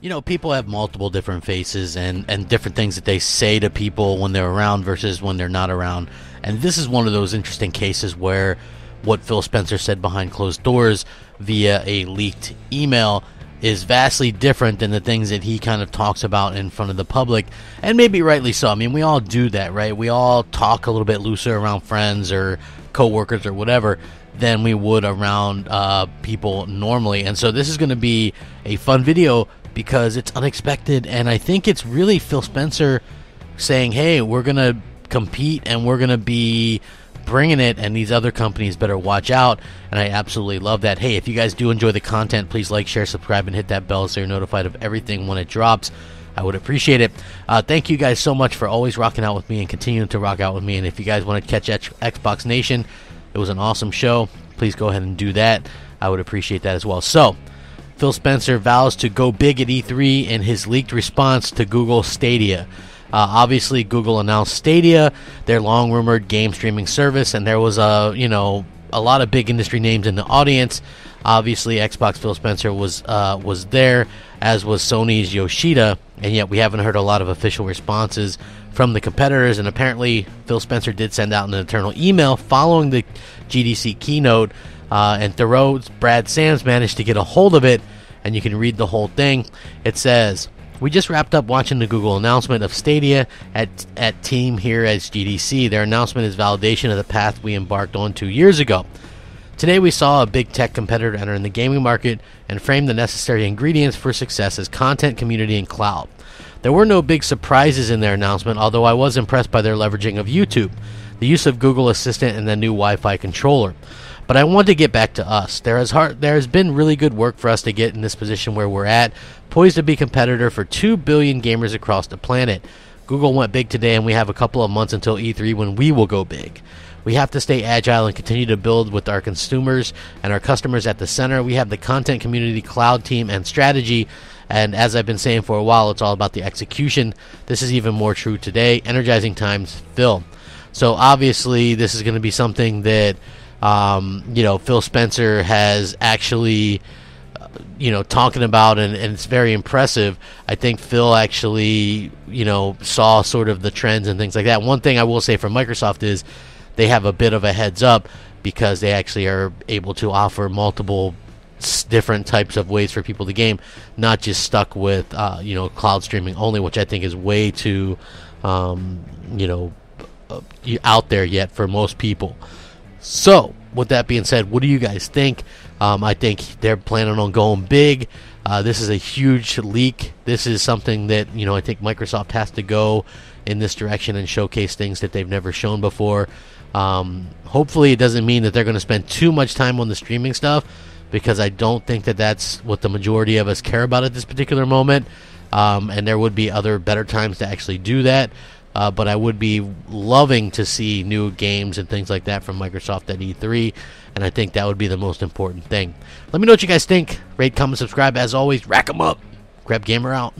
You know, people have multiple different faces and different things that they say to people when they're around versus when they're not around. And this is one of those interesting cases where what Phil Spencer said behind closed doors via a leaked email is vastly different than the things that he kind of talks about in front of the public, and maybe rightly so. I mean, we all do that, right? We all talk a little bit looser around friends or coworkers or whatever than we would around people normally. And so this is going to be a fun video because it's unexpected, and I think it's really Phil Spencer saying, hey, we're going to compete and we're going to be bringing it, and these other companies better watch out. And I absolutely love that. Hey, if you guys do enjoy the content, please like, share, subscribe, and hit that bell so you're notified of everything when it drops. I would appreciate it. Thank you guys so much for always rocking out with me and continuing to rock out with me. And if you guys want to catch Xbox Nation, it was an awesome show. Please go ahead and do that. I would appreciate that as well. So, Phil Spencer vows to go big at E3 in his leaked response to Google Stadia. Obviously, Google announced Stadia, their long-rumored game streaming service, and there was a lot of big industry names in the audience. Obviously, Xbox Phil Spencer was there, as was Sony's Yoshida, and yet we haven't heard a lot of official responses from the competitors. And apparently, Phil Spencer did send out an internal email following the GDC keynote, and Thoreau's Brad Sams managed to get a hold of it, and you can read the whole thing. It says, "We just wrapped up watching the Google announcement of Stadia at Team here at GDC. Their announcement is validation of the path we embarked on 2 years ago. Today we saw a big tech competitor enter in the gaming market and frame the necessary ingredients for success as content, community, and cloud. There were no big surprises in their announcement, although I was impressed by their leveraging of YouTube, the use of Google Assistant, and the new Wi-Fi controller. But I want to get back to us. There has been really good work for us to get in this position where we're at, poised to be competitor for 2 billion gamers across the planet. Google went big today, and we have a couple of months until E3 when we will go big. We have to stay agile and continue to build with our consumers and our customers at the center. We have the content, community, cloud team, and strategy. And as I've been saying for a while, it's all about the execution. This is even more true today. Energizing times, Phil." So obviously, this is going to be something that Phil Spencer has actually, talking about, and it's very impressive. I think Phil actually, saw sort of the trends and things like that. One thing I will say for Microsoft is they have a bit of a heads up because they actually are able to offer multiple different types of ways for people to game, not just stuck with, cloud streaming only, which I think is way too, out there yet for most people. So, with that being said, what do you guys think? I think they're planning on going big. This is a huge leak. This is something that, I think Microsoft has to go in this direction and showcase things that they've never shown before. Hopefully it doesn't mean that they're going to spend too much time on the streaming stuff, because I don't think that that's what the majority of us care about at this particular moment. And there would be other better times to actually do that. But I would be loving to see new games and things like that from Microsoft at E3, and I think that would be the most important thing. Let me know what you guys think. Rate, comment, subscribe. As always, rack 'em up. Crapgamer out.